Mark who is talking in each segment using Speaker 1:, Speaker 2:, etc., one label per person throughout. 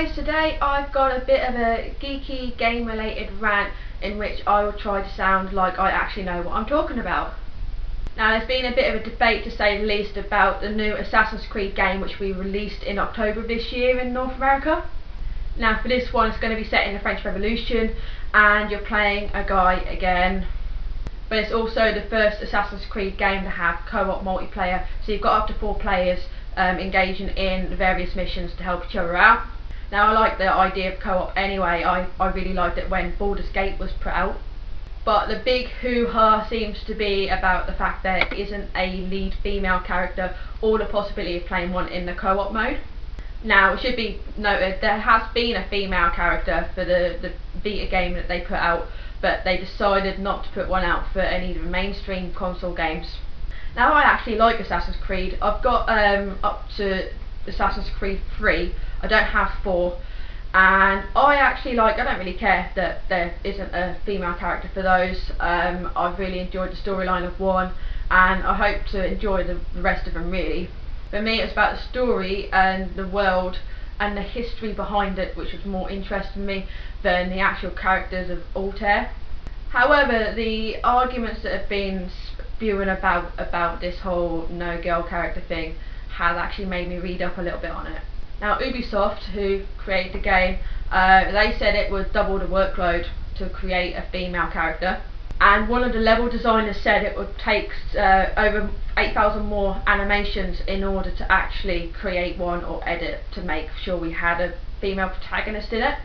Speaker 1: guys, today I've got a bit of a geeky game related rant in which I will try to sound like I actually know what I'm talking about. Now, there's been a bit of a debate, to say the least, about the new Assassin's Creed game which we released in October of this year in North America. Now for this one, it's going to be set in the French Revolution and you're playing a guy again, but it's also the first Assassin's Creed game to have co-op multiplayer, so you've got up to 4 players engaging in the various missions to help each other out. Now, I like the idea of co-op anyway. I really liked it when Baldur's Gate was put out, but the big hoo-ha seems to be about the fact there isn't a lead female character or the possibility of playing one in the co-op mode. Now, it should be noted there has been a female character for the Vita game that they put out, but they decided not to put one out for any of the mainstream console games. Now, I actually like Assassin's Creed. I've got up to Assassin's Creed 3. I don't have 4, and I don't really care that there isn't a female character for those. I've really enjoyed the storyline of 1, and I hope to enjoy the rest of them really. For me, it's about the story and the world and the history behind it which was more interesting me than the actual characters of Altair. However, the arguments that have been spewing about this whole no girl character thing has actually made me read up a little bit on it. Now, Ubisoft, who created the game, they said it would double the workload to create a female character, and one of the level designers said it would take over 8,000 more animations in order to actually create one or edit to make sure we had a female protagonist in it.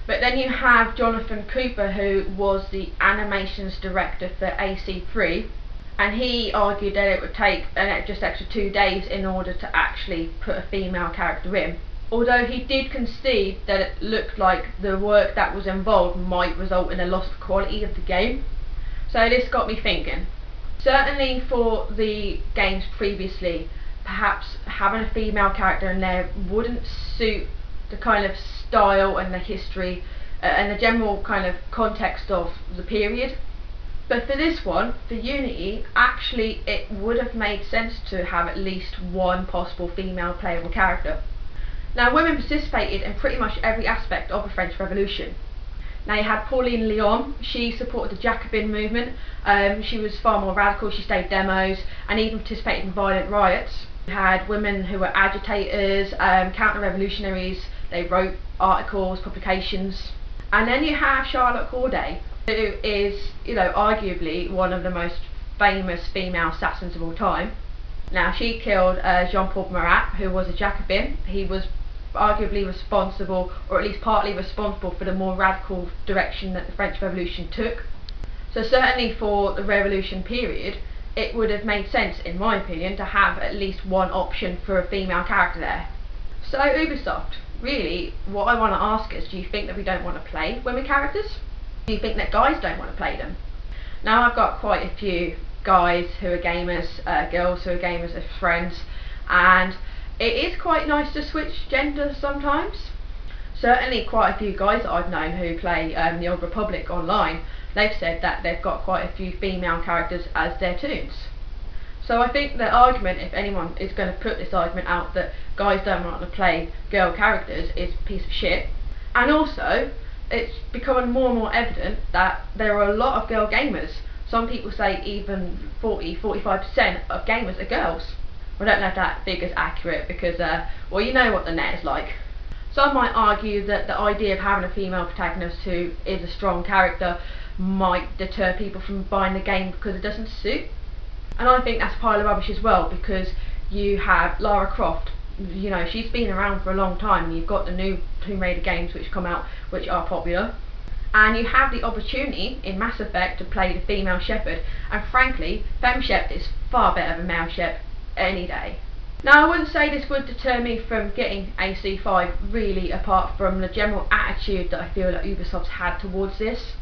Speaker 1: But then you have Jonathan Cooper, who was the animations director for AC3, and he argued that it would take just extra 2 days in order to actually put a female character in. Although he did concede that it looked like the work that was involved might result in a loss of quality of the game. So this got me thinking. Certainly for the games previously, perhaps having a female character in there wouldn't suit the kind of style and the history and the general kind of context of the period. But for this one, for Unity, actually it would have made sense to have at least one possible female playable character. Now, women participated in pretty much every aspect of the French Revolution. Now, you had Pauline Lyon. She supported the Jacobin movement. She was far more radical. She staged demos and even participated in violent riots. You had women who were agitators, counter-revolutionaries. They wrote articles, publications. And then you have Charlotte Corday, who is, arguably one of the most famous female assassins of all time. Now, she killed Jean-Paul Marat, who was a Jacobin. He was arguably responsible, or at least partly responsible, for the more radical direction that the French Revolution took. So certainly for the Revolution period, it would have made sense, in my opinion, to have at least one option for a female character there. So Ubisoft, really, what I want to ask is, do you think that we don't want to play women characters? Do you think that guys don't want to play them? Now, I've got quite a few guys who are gamers, girls who are gamers as friends, and it is quite nice to switch genders sometimes. Certainly quite a few guys that I've known who play the Old Republic online, they've said that they've got quite a few female characters as their toons. So I think the argument, if anyone is going to put this argument out that guys don't want to play girl characters, is a piece of shit. And also, it's becoming more and more evident that there are a lot of girl gamers. Some people say even 40–45% of gamers are girls. I don't know if that figure's accurate because, well, you know what the net is like. Some might argue that the idea of having a female protagonist who is a strong character might deter people from buying the game because it doesn't suit. And I think that's a pile of rubbish as well, because you have Lara Croft. She's been around for a long time. You've got the new Tomb Raider games which come out, which are popular. And you have the opportunity in Mass Effect to play the female Shepard, and frankly, Femme Shep is far better than male Shep any day. Now, I wouldn't say this would deter me from getting AC5, really, apart from the general attitude that I feel that Ubisoft's had towards this.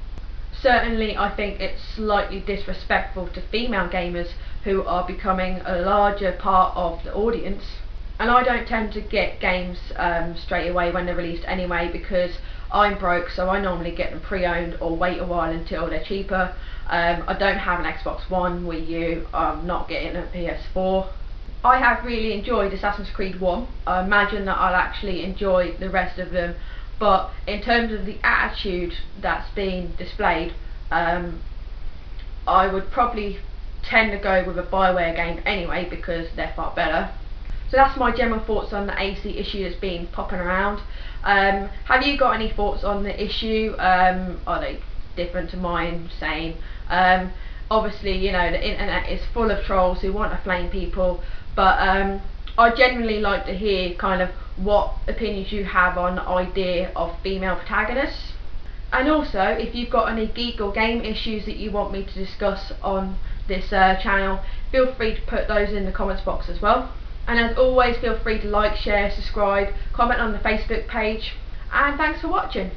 Speaker 1: Certainly, I think it's slightly disrespectful to female gamers who are becoming a larger part of the audience. And I don't tend to get games straight away when they're released anyway, because I'm broke, so I normally get them pre-owned or wait a while until they're cheaper. I don't have an Xbox One, Wii U, I'm not getting a PS4. I have really enjoyed Assassin's Creed 1. I imagine that I'll actually enjoy the rest of them, but in terms of the attitude that's been displayed, I would probably tend to go with a Bioware game anyway, because they're far better. So that's my general thoughts on the AC issue that's been popping around. Have you got any thoughts on the issue? Are they different to mine? Same? Obviously, you know, the internet is full of trolls who want to flame people, but I generally like to hear kind of what opinions you have on the idea of female protagonists. And also, if you've got any geek or game issues that you want me to discuss on this channel, feel free to put those in the comments box as well. And as always, feel free to like, share, subscribe, comment on the Facebook page, and thanks for watching.